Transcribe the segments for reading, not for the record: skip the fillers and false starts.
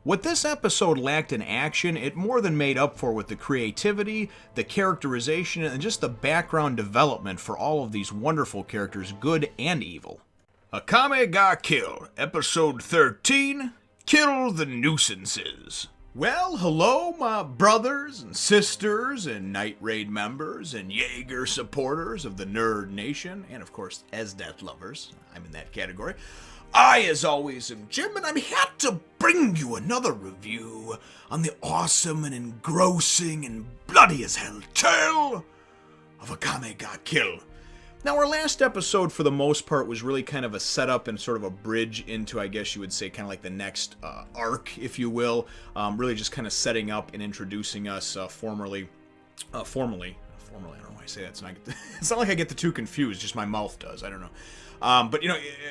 What this episode lacked in action, it more than made up for with the creativity, the characterization, and just the background development for all of these wonderful characters, good and evil. Akame ga Kill, Episode 13, Kill the Nuisances. Well, hello, my brothers and sisters and Night Raid members and Jaeger supporters of the Nerd Nation, and of course, Esdeath lovers. I'm in that category. I, as always, am Jim, and I'm here to bring you another review on the awesome and engrossing and bloody as hell tale of Akame ga Kill. Now, our last episode, for the most part, was really kind of a setup and sort of a bridge into, I guess you would say, kind of like the next arc, if you will. Really just kind of setting up and introducing us formally, I don't know why I say that. It's not like I get the two confused, just my mouth does. I don't know. But,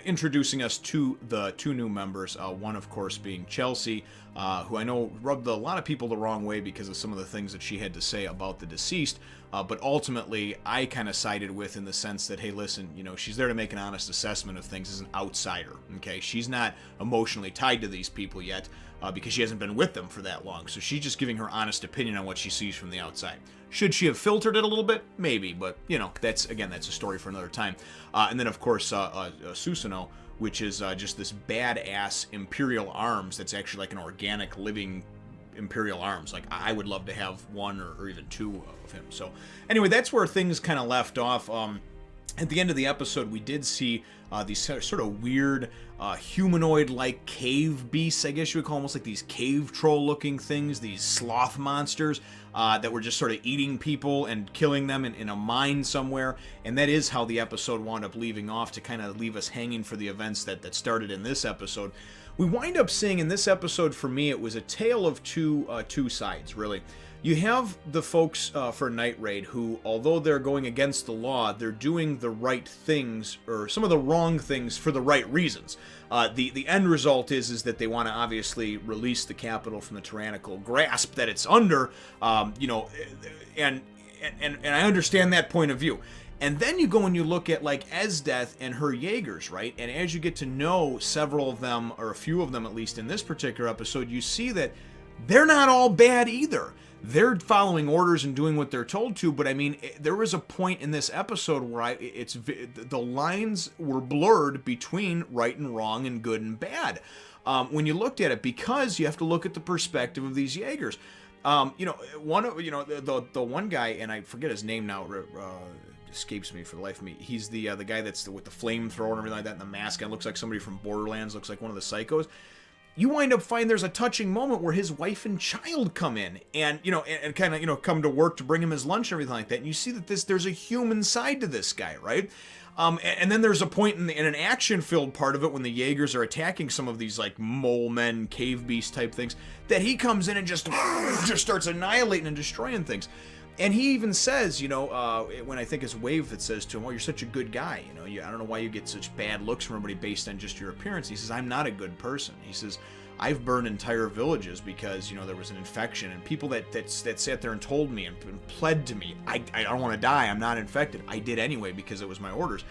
introducing us to the two new members, one, of course, being Chelsea, who I know rubbed a lot of people the wrong way because of some of the things that she had to say about the deceased. But ultimately, I kind of sided with in the sense that, hey, listen, she's there to make an honest assessment of things as an outsider, okay? She's not emotionally tied to these people yet because she hasn't been with them for that long. So she's just giving her honest opinion on what she sees from the outside. Should she have filtered it a little bit? Maybe, but, that's a story for another time. And then, of course, Susanoo, which is just this badass Imperial Arms that's actually like an organic living Imperial Arms. Like, I would love to have one or even two of him. So, anyway, that's where things kind of left off. At the end of the episode, we did see these sort of weird humanoid-like cave beasts, I guess you would call them, almost like these cave troll-looking things, these sloth monsters that were just sort of eating people and killing them in a mine somewhere. And that is how the episode wound up leaving off, to kind of leave us hanging for the events that started in this episode. We wind up seeing in this episode, for me, it was a tale of two sides, really. You have the folks for Night Raid who, although they're going against the law, they're doing the right things, or some of the wrong things, for the right reasons. The end result is that they want to obviously release the capital from the tyrannical grasp that it's under, and I understand that point of view. And then you go and you look at, like, Esdeath and her Jaegers, right? And as you get to know several of them, or a few of them at least in this particular episode, you see that they're not all bad either. They're following orders and doing what they're told to, but I mean, there was a point in this episode where the lines were blurred between right and wrong and good and bad. When you looked at it, because you have to look at the perspective of these Jaegers. The one guy, and I forget his name now, escapes me for the life of me. He's the guy that's with the flamethrower and everything like that, and the mask, and looks like somebody from Borderlands, looks like one of the psychos. You wind up finding there's a touching moment where his wife and child come in and kind of come to work to bring him his lunch and everything like that. And you see that there's a human side to this guy, right? And then there's a point in an action-filled part of it when the Jaegers are attacking some of these like mole men, cave beast type things, that he comes in and just starts annihilating and destroying things. And he even says, when I think it's Wave that says to him, "Oh, you're such a good guy. I don't know why you get such bad looks from everybody based on just your appearance." He says, "I'm not a good person." He says, "I've burned entire villages because, there was an infection, and people that sat there and told me and pled to me, I don't want to die. I'm not infected. I did anyway because it was my orders."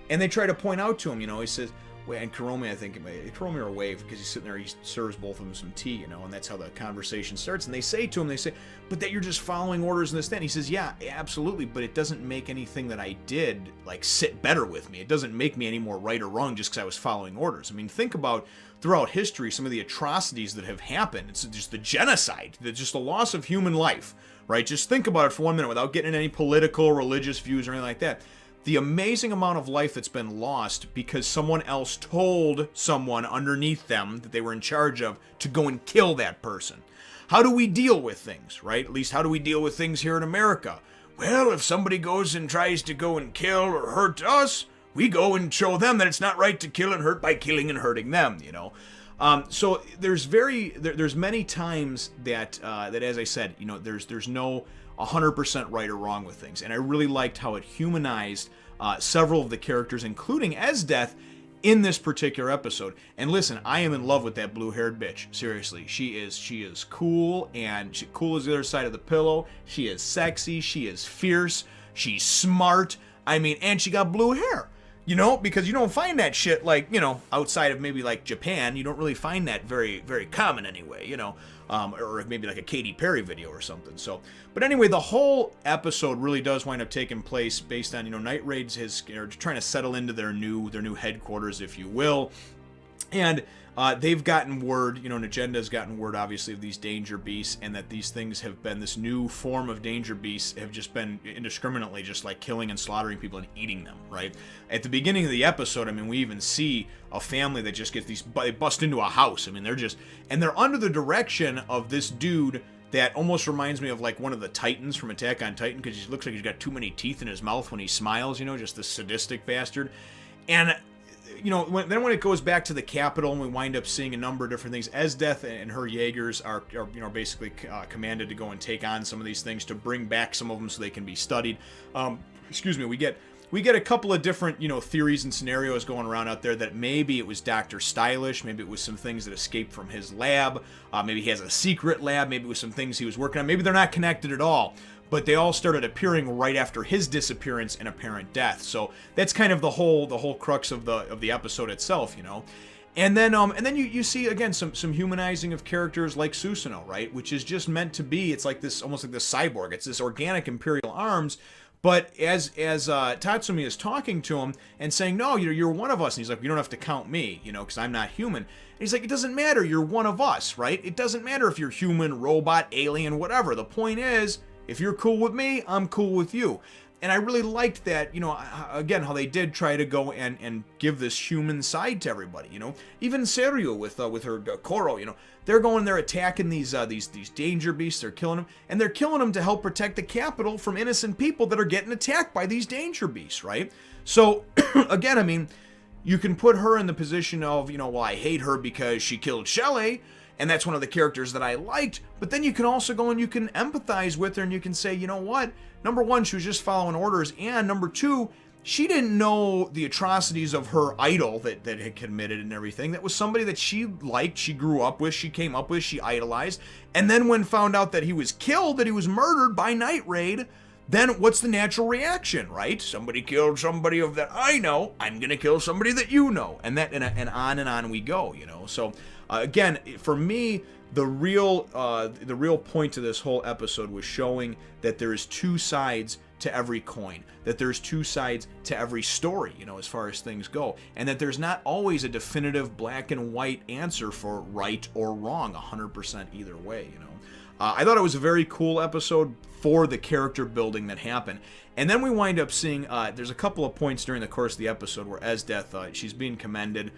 And they try to point out to him, he says, and Kurome, I think, Kurome or Wave, because he's sitting there, he serves both of them some tea, and that's how the conversation starts. And they say to him, "But that you're just following orders and this, that." And he says, "Yeah, absolutely, but it doesn't make anything that I did, like, sit better with me. It doesn't make me any more right or wrong just because I was following orders." I mean, think about, throughout history, some of the atrocities that have happened. It's just the genocide, just the loss of human life, right? Just think about it for 1 minute without getting into any political, religious views or anything like that. The amazing amount of life that's been lost because someone else told someone underneath them that they were in charge of to go and kill that person. How do we deal with things, right? At least how do we deal with things here in America? Well, if somebody goes and tries to go and kill or hurt us, we go and show them that it's not right to kill and hurt by killing and hurting them, So there's many times that as I said, there's no 100% right or wrong with things. And I really liked how it humanized several of the characters, including Esdeath, in this particular episode. And listen, I am in love with that blue-haired bitch. Seriously, she is cool, and she cool as the other side of the pillow. She is sexy, she is fierce, she's smart. I mean, and she got blue hair. You know, because you don't find that shit, like, you know, outside of maybe like Japan. You don't really find that very, very common anyway, you know, or maybe like a Katy Perry video or something. So, but anyway, the whole episode really does wind up taking place based on, you know, Night Raid's trying to settle into their new headquarters, if you will. And they've gotten word, you know, Nagenda's gotten word, obviously, of these danger beasts, and that these things have been, this new form of danger beasts have just been indiscriminately just like killing and slaughtering people and eating them, right? At the beginning of the episode, I mean, we even see a family that just gets they bust into a house. I mean, they're under the direction of this dude that almost reminds me of like one of the Titans from Attack on Titan, because he looks like he's got too many teeth in his mouth when he smiles, you know, just this sadistic bastard. And you know, when it goes back to the capital and we wind up seeing a number of different things, Esdeath and her Jaegers are you know, basically commanded to go and take on some of these things to bring back some of them so they can be studied. Excuse me, we get a couple of different, you know, theories and scenarios going around out there that maybe it was Dr. Stylish, maybe it was some things that escaped from his lab, maybe he has a secret lab, maybe it was some things he was working on, maybe they're not connected at all. But they all started appearing right after his disappearance and apparent death. So that's kind of the whole crux of the episode itself, you know. And then you see again some humanizing of characters like Susanoo, right? Which is just meant to be, it's like this, almost like this cyborg. It's this organic Imperial arms. But as Tatsumi is talking to him and saying, no, you're one of us, and he's like, you don't have to count me, you know, because I'm not human. And he's like, it doesn't matter, you're one of us, right? It doesn't matter if you're human, robot, alien, whatever. The point is, if you're cool with me, I'm cool with you. And I really liked that, you know, again, how they did try to go and give this human side to everybody, you know. Even Seiryu with her Koro, you know, they're attacking these danger beasts, they're killing them, and they're killing them to help protect the capital from innocent people that are getting attacked by these danger beasts, right? So, again, I mean, you can put her in the position of, you know, well, I hate her because she killed Shelley, and that's one of the characters that I liked, but then you can also go and you can empathize with her and you can say, you know what, number one, she was just following orders, and number two, she didn't know the atrocities of her idol that had committed and everything. That was somebody that she liked, she grew up with, she came up with, she idolized, and then when found out that he was killed, that he was murdered by Night Raid, then what's the natural reaction, right? Somebody killed somebody of that I know, I'm gonna kill somebody that you know, and on we go, you know. So again, for me, the real point to this whole episode was showing that there is two sides to every coin, that there's two sides to every story, you know, as far as things go, and that there's not always a definitive black and white answer for right or wrong, 100% either way, you know. I thought it was a very cool episode for the character building that happened. And then we wind up seeing, there's a couple of points during the course of the episode where Esdeath, she's being commended.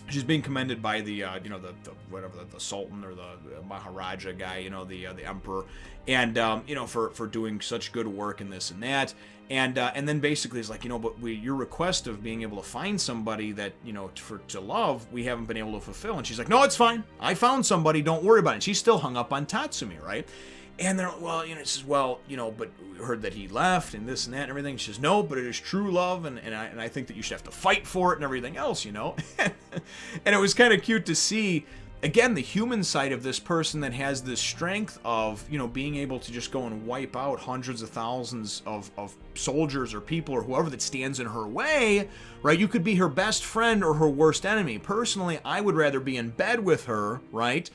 She's being commended by the, you know, the Sultan or the Maharaja guy, you know, the Emperor, and, you know, for doing such good work in this and that. And then basically it's like, you know, but your request of being able to find somebody that, you know, to love, we haven't been able to fulfill. And she's like, no, it's fine. I found somebody. Don't worry about it. And she's still hung up on Tatsumi, right? And they're, well, you know, it says, well, you know, but we heard that he left and this and that and everything. She says, no, but it is true love, and I think that you should have to fight for it and everything else, you know. And it was kind of cute to see, again, the human side of this person that has this strength of, you know, being able to just go and wipe out hundreds of thousands of soldiers or people or whoever that stands in her way, right? You could be her best friend or her worst enemy. Personally, I would rather be in bed with her, right?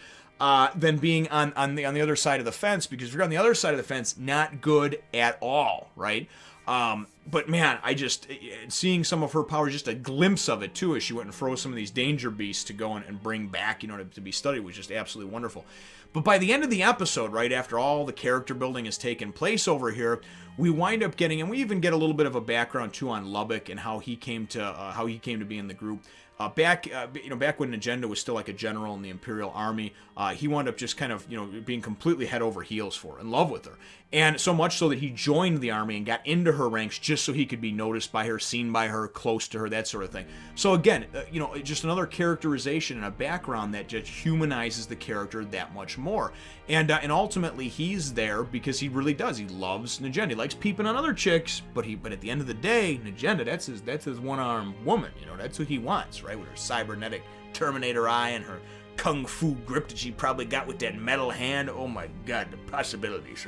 Than being on the other side of the fence, because if you're on the other side of the fence, not good at all, right? But man, I just, seeing some of her power, just a glimpse of it too, as she went and froze some of these danger beasts to go and bring back, you know, to be studied, was just absolutely wonderful. But by the end of the episode, right after all the character building has taken place over here, we wind up getting, and we even get a little bit of a background too on Lubbock and how he came to be in the group. Back when Nagenda was still like a general in the Imperial Army, he wound up just kind of, you know, being completely head over heels for her, in love with her. And so much so that he joined the army and got into her ranks just so he could be noticed by her, seen by her, close to her, that sort of thing. So again, you know, just another characterization and a background that just humanizes the character that much more. And ultimately he's there because he really does. He loves Nagenda. He likes peeping on other chicks, but at the end of the day, Nagenda, that's his one-armed woman. You know, that's who he wants, right? With her cybernetic Terminator eye and her kung fu grip that she probably got with that metal hand. Oh my God, the possibilities.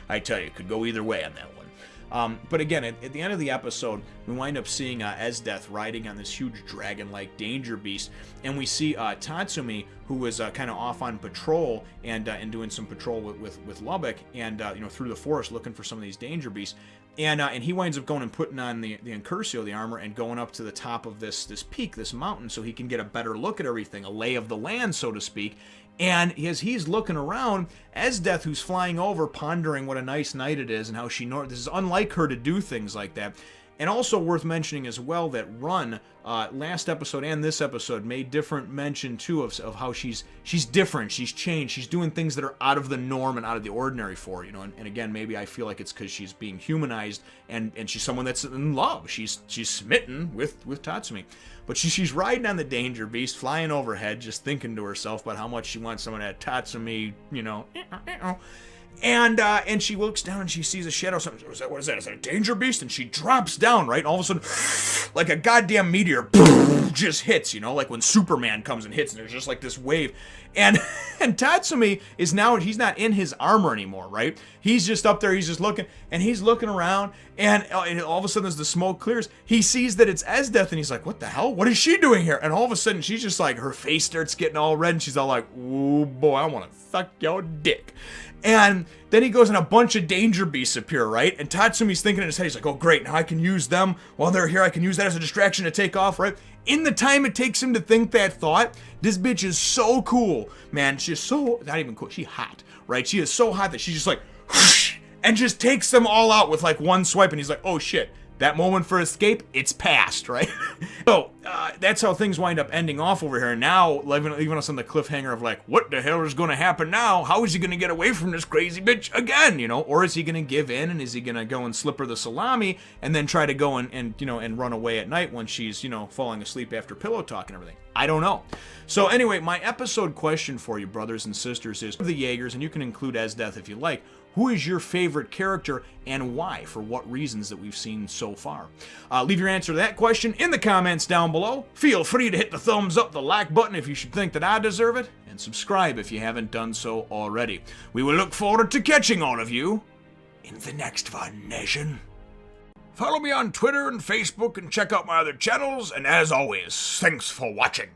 I tell you, it could go either way on that one. But again, at the end of the episode, we wind up seeing Esdeath riding on this huge dragon-like danger beast, and we see Tatsumi, who was kind of off on patrol and doing some patrol with Lubbock, and through the forest looking for some of these danger beasts. And he winds up going and putting on the Incursio, the armor, and going up to the top of this peak, this mountain, so he can get a better look at everything, a lay of the land, so to speak. And as he's looking around, Esdeath, who's flying over, pondering what a nice night it is and how this is unlike her to do things like that. And also worth mentioning as well that Run, last episode and this episode, made different mention too of how she's different, she's changed, she's doing things that are out of the norm and out of the ordinary for her, and again, maybe I feel like it's because she's being humanized and she's someone that's in love. She's smitten with Tatsumi. But she's riding on the danger beast, flying overhead, just thinking to herself about how much she wants some of that Tatsumi, And she looks down and she sees a shadow. What is that? Is that a danger beast? And she drops down, right? And all of a sudden, like a goddamn meteor, just hits, like when Superman comes and hits, and there's just like this wave. And Tatsumi is now, he's not in his armor anymore, right? He's just up there, he's just looking, and he's looking around, and all of a sudden as the smoke clears, he sees that it's Esdeath, and he's like, what the hell? What is she doing here? And all of a sudden, she's just like, her face starts getting all red, and she's all like, ooh, boy, I want to suck your dick. And then he goes and a bunch of danger beasts appear, right? And Tatsumi's thinking in his head, he's like, oh great, now I can use them while they're here. I can use that as a distraction to take off, right? In the time it takes him to think that thought, this bitch is so cool, man. She's so, not even cool, she's hot, right? She is so hot that she's just like, whoosh, and just takes them all out with like one swipe, and he's like, oh shit. That moment for escape, it's past, right? So, that's how things wind up ending off over here. Now, leaving us on the cliffhanger of like, what the hell is going to happen now? How is he going to get away from this crazy bitch again, Or is he going to give in, and is he going to go and slip her the salami, and then try to go and run away at night when she's, falling asleep after pillow talk and everything? I don't know. So anyway, my episode question for you, brothers and sisters, is the Jaegers, and you can include Esdeath if you like. Who is your favorite character and why? For what reasons that we've seen so far? Leave your answer to that question in the comments down below. Feel free to hit the thumbs up, the like button if you should think that I deserve it, and subscribe if you haven't done so already. We will look forward to catching all of you in the next one, Nation. Follow me on Twitter and Facebook and check out my other channels, and as always, thanks for watching.